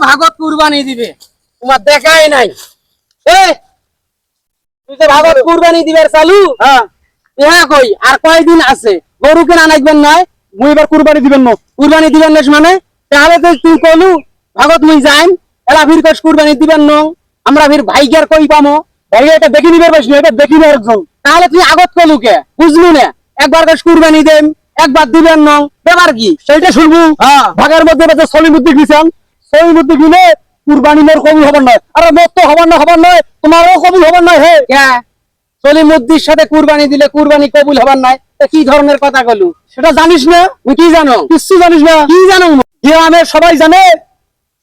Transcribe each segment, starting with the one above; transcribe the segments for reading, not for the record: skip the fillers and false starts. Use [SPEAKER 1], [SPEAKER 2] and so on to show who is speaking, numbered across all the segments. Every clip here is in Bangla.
[SPEAKER 1] ভাগত কুরবানি দিবে তোমার দেখাই নাই। তুই তো ভাগত কুরবানি দিবে চালু। হ্যাঁ কই আর কয়দিন আছে গরু কেনা নাইবেন নয়
[SPEAKER 2] মুই এবার কুরবানি দিবেন না।
[SPEAKER 1] কুরবানি দিবেন না মানে তাহলে তো তুই কলু ভাগত মুই যাইম এলা ফির কস কুরবানি দিবেন ন আমরা ফির ভাইগের কই পামো
[SPEAKER 2] ভাই এটা দেখি নিবে পাইছ না, এটা দেখি না একজন।
[SPEAKER 1] তাহলে তুই আগত কলু কে বুঝলু না একবার কস কুরবানি দেম একবার দিবেন ন ব্যাপার কি
[SPEAKER 2] সেইটা শুনবো। ভাগের মধ্যে বাজে সলিমুদ্দি গিয়েছেন, সলিমুদ্দি গিলে কুরবানি মোর কবুল হবার নয়। আরে মোর তো হবার নয় তোমারও কবুল হবার নয়। হে
[SPEAKER 1] সলিমুদ্দির সাথে কুরবানি দিলে কুরবানি কবুল হবার নাই কি ধরনের কথা কলু
[SPEAKER 2] সেটা জানিস না?
[SPEAKER 1] তুই কি জানো?
[SPEAKER 2] কিছু জানিস না?
[SPEAKER 1] কি জানো?
[SPEAKER 2] গ্রামের সবাই জানে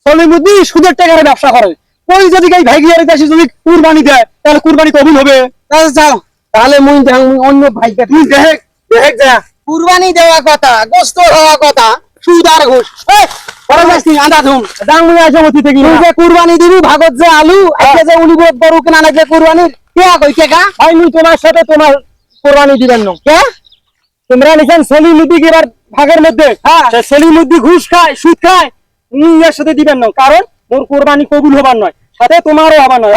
[SPEAKER 2] সলিমুদ্দি সুদের টাকার ব্যবসা করে। ওই যদি এই ভাইগিয়ারি দাসী যদি কুরবানি দেয় তাহলে কুরবানি কবুল হবে।
[SPEAKER 1] যাও তাহলে মুই অন্য ভাইকে
[SPEAKER 2] তুই দেখ দেখ যা
[SPEAKER 1] কুরবানি দেওয়া কথা গোস্ত হওয়া কথা সুদ আর ঘুষ পরে যাচ্ছি আদা ধুম
[SPEAKER 2] ডাঙ্গুলি আসামতি থেকে
[SPEAKER 1] তুই যে কুরবানি দিবি ভাগত যে আলু আজকে যে উনি গরু কেনা নাকি কুরবানির কে কই কে গা
[SPEAKER 2] ভাই মুই তোমার সাথে তোমার কুরবানি দিবেন না।
[SPEAKER 1] কে
[SPEAKER 2] তোমরা নিছেন সলিমুদ্দি এবার ভাগের মধ্যে। সে সলিমুদ্দি ঘুষ খায় সুদ খায়, এর সাথে দিবেন না কারণ মোর কুরবানি কবুল হবার নয়, সাথে তোমারও হবার নয়।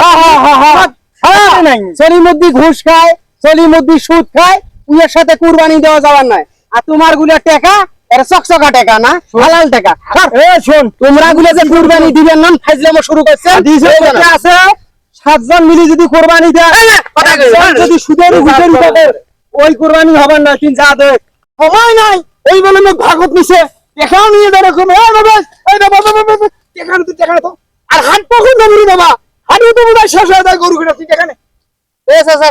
[SPEAKER 1] সলিমুদ্দি ঘুষ খায় সলিমুদ্দি সুদ খায় উইয়ের সাথে কুরবানি দেওয়া যাবার নয়। আর তোমার গুলা টাকা এটা চকচকা টাকা না হালাল টাকা।
[SPEAKER 2] শোন
[SPEAKER 1] তোমরা গুলো যে কুরবানি দিবেন না ফাইজলামো শুরু করছে
[SPEAKER 2] আছে 7 জন মিলে যদি কুরবানি দেয় যদি সুদের ঘুষের উপরে ওই কুরবানি হবার না। কিন্তু যা দেখ সময় নাই ওই বলে লোক ভাগত নিছে দেখাও নিয়ে দেয় এরকম। এই বাবা দেখা তো আর হাট কখন দেবি বাবা হাটও তো বোধহয় শেষ হয়ে যায় গরু কিনা। তুই দেখানে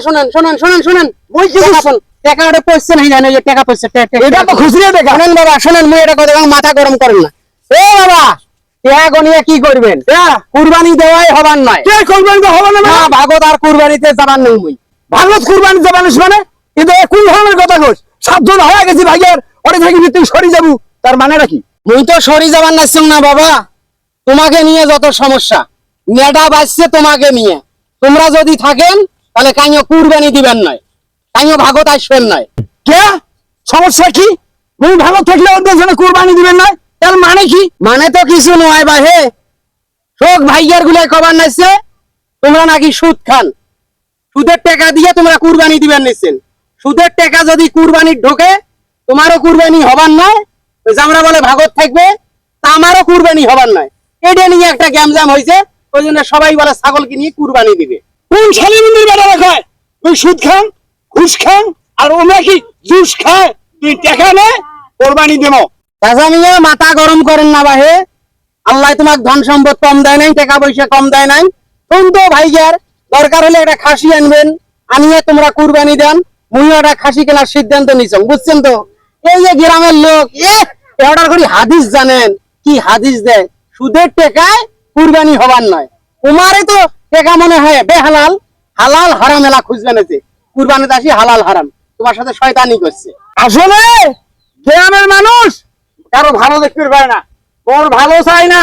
[SPEAKER 1] শুনেন শুনেন শুনেন শুনেন
[SPEAKER 2] ওই কি
[SPEAKER 1] টাকাটা পয়সা নাই জানো যে টাকা পয়সা
[SPEAKER 2] এটা তো খুশিয়ে দেখা।
[SPEAKER 1] শুনেন বাবা শুনেন মুই এটা কথা মাথা গরম করেন না। এ বাবা টাকা গনিয়ে কি করবেন? কুরবানি দেওয়াই হবার নয়।
[SPEAKER 2] কে কুরবানি তো হবে না?
[SPEAKER 1] ভাগত আর কুরবানিতে যাবার নেই মুই।
[SPEAKER 2] ভাগত কুরবানি যাবানিস মানে কিন্তু কোন ধরনের কথা কইস? 7 জন হয়ে গেছি ভাইয়ের ওরে থেকে তুই সরি যাবো তার মানেটা কি?
[SPEAKER 1] মুই তো সরি যাবার নাইছং না বাবা, তোমাকে নিয়ে যত সমস্যা মেয়েটা বাঁচছে তোমাকে নিয়ে। তোমরা যদি থাকেন তাহলে কাইও কুরবানি দিবেন নয় কাইও ভাগত আসবেন নয়।
[SPEAKER 2] কে সমস্যা কি? মুই ভাগত থাকলে ওদের জন্য কুরবানি দিবেন না তার মানে কি?
[SPEAKER 1] মানে তো কিছু নয় বা হে শোক ভাইয়ার গুলাই খবর নাইছে তোমরা নাকি সুদ খান, সুদের টাকা দিয়ে তোমরা কুরবানি দিবেন নিছেন। সুদের টাকা যদি কুরবানি ঢোকে তোমারও কুরবানি হবার নয়, জামরা বলে ভাগত থাকবে তা আমারও কুরবানি হবার নয়। এটা নিয়ে একটা গ্যামজাম হয়েছে, ওই জন্য সবাই বলে ছাগলকে নিয়ে কুরবানি দিবে।
[SPEAKER 2] কোন শালিমন্দির বেটা দেখায় তুই সুদ খান ঘুষ খান আর ওরা কি জুস খায়? তুই টাকা নে কুরবানি দেবো।
[SPEAKER 1] চাচা মিয়া মাথা গরম করেন না বাহে, আল্লাহ তোমাকে ধন সম্পদ কম দেয় নাই, টাকা পয়সা কম দেয় নাই। কোন তো ভাইয়ার দরকার হলে একটা খাসি আনবেন, আনিয়ে তোমরা কুরবানি দেন। মুইও একটা খাসি কেনার সিদ্ধান্ত নিছ বুঝছেন তো। এই যে গ্রামের লোক অর্ডার করি হাদিস জানেন কি হাদিস দেয়? সুদের টাকায় কুরবানি হবার নয়। তোমারে তো টাকা মনে হয় বেহালাল, হালাল হারাম এলা খুঁজবেন এতে কুরবানিতে আসি হালাল হারাম তোমার সাথে শয়তানি করছে।
[SPEAKER 2] আসলে গ্রামের মানুষ কারো ভালো দেখতে পারে না, ওর ভালো চাই না,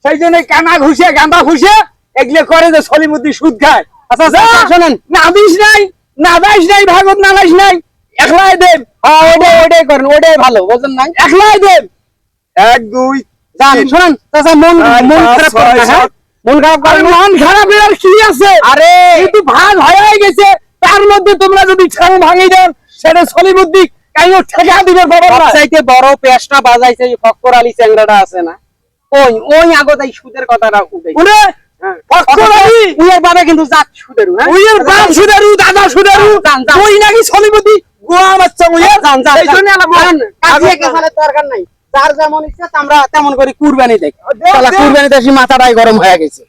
[SPEAKER 2] সেই জন্য কানা ঘুষে গাঁদা ঘুষে এগুলো করে যে সলিমুদ্দি সুদ খায়। আচ্ছা
[SPEAKER 1] শোনেন
[SPEAKER 2] না দিস নাই না দাইস নাই ভাগত না দাইস নাই একলাই দেব।
[SPEAKER 1] ওটাই করেন ওটাই ভালো বুঝলেন না,
[SPEAKER 2] একলাই দেব। 1 2
[SPEAKER 1] জান শোনেন চাচা মন খারাপ করেন না, মন খারাপ করেন না।
[SPEAKER 2] মন খারাপের আর কি আছে?
[SPEAKER 1] আরে
[SPEAKER 2] কিন্তু ভাগ হয়ে গেছে তার মধ্যে তোমরা যদি ঠ্যাং ভাঙি দেন সেটা সলিমুদ্দি কাইও ঠেকা দিবে বাবা।
[SPEAKER 1] সবচাইতে বড় পেশটা বাজাইছে এই ফক্কর আলী চ্যাংড়াটা আছে না, ওই ওই আগত এই সুদের কথাটা উঠাইছে।
[SPEAKER 2] ওরে ফক্কর আলী
[SPEAKER 1] উইয়ের বাবা কিন্তু জাত সুদেরু, হ্যাঁ
[SPEAKER 2] উইয়ের বাপ সুদেরু দাদা সুদেরু ওই নাকি সলিমুদ্দি গোয়া বাচ্চা উইয়ের
[SPEAKER 1] জান জান
[SPEAKER 2] এই জন্য
[SPEAKER 1] কাজিয়ে কেসালের দরকার নাই, যার যেমন ইচ্ছা আমরা তেমন করে কুরবানি দেই। শালা কুরবানিতে এসে মাথাটাই গরম হয়ে গেছে।